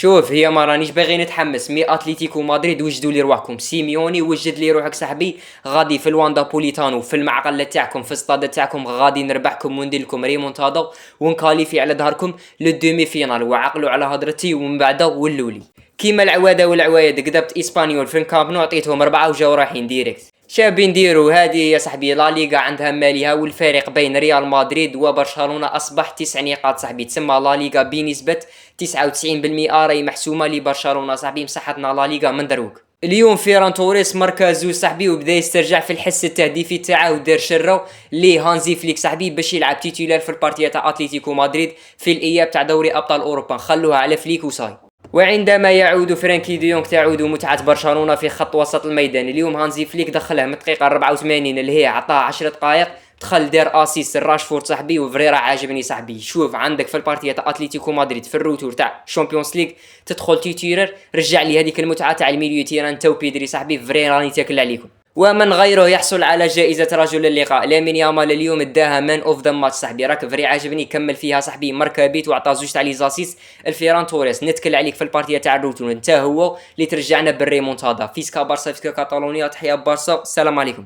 شوف، هي ما رانيش باغي نتحمس، مي اتلتيكو مدريد وجدوا لي رواحكم، سيميوني وجد لي روحك صاحبي. غادي في الواندا بوليتانو في المعقله تاعكم في الصاده تاعكم غادي نربحكم وندير لكم ريمونتادا ونكاليفي على ظهركم للدومي فينال، وعقلوا على هضرتي ومن بعد ولولي كيما العواده والعوايد. كذبت اسبانيول في الكامب نو عطيتهم 4 وجاو رايحين ديريكت. شابين نديرو هذه يا صاحبي، لا ليغا عندها مالها، والفارق بين ريال مدريد وبرشلونة اصبح 9 نقاط صاحبي. تسمى لا ليغا بنسبة 99% راهي محسومة لبرشلونة صاحبي. مسحتنا لا ليغا من دروك. اليوم فيران توريس مركزو صاحبي وبدا يسترجع في الحس التهديفي تاعه ودار شره ليه هانزي فليك صاحبي باش يلعب تيتولار في البارتيه تاع اتلتيكو مدريد في الاياب تاع دوري ابطال اوروبا. خلوها على فليك وصاي. وعندما يعود فرانكي ديونغ تعود متعة برشلونة في خط وسط الميدان. اليوم هانزي فليك دخله من الدقيقة 84 اللي هي عطاه 10 دقائق، دخل دار اسيست راشفورد صاحبي وفريرا عاجبني صاحبي. شوف عندك في البارتيه تاع اتلتيكو مدريد في الروتور تاع شامبيونز ليغ تدخل تيتيرر، رجع لي هذيك المتعة تاع الميليو تيران تو بيدري صاحبي. فريرا راني تاكل عليكم. ومن غيره يحصل على جائزة رجل اللقاء. لامين يامال اليوم اداها مان اوف ذا ماتش صاحبي. راك فري عاجبني، كمل فيها صاحبي. ماركا بيت وعطى زوج تاع لي زاسيس. الفيران توريس نتكل عليك في البارتيه تاع الروتون، انت هو اللي ترجعنا بالريمونتادا. فيسكا بارسا فيسكا كاتالونيا، تحيا بارسا، السلام عليكم.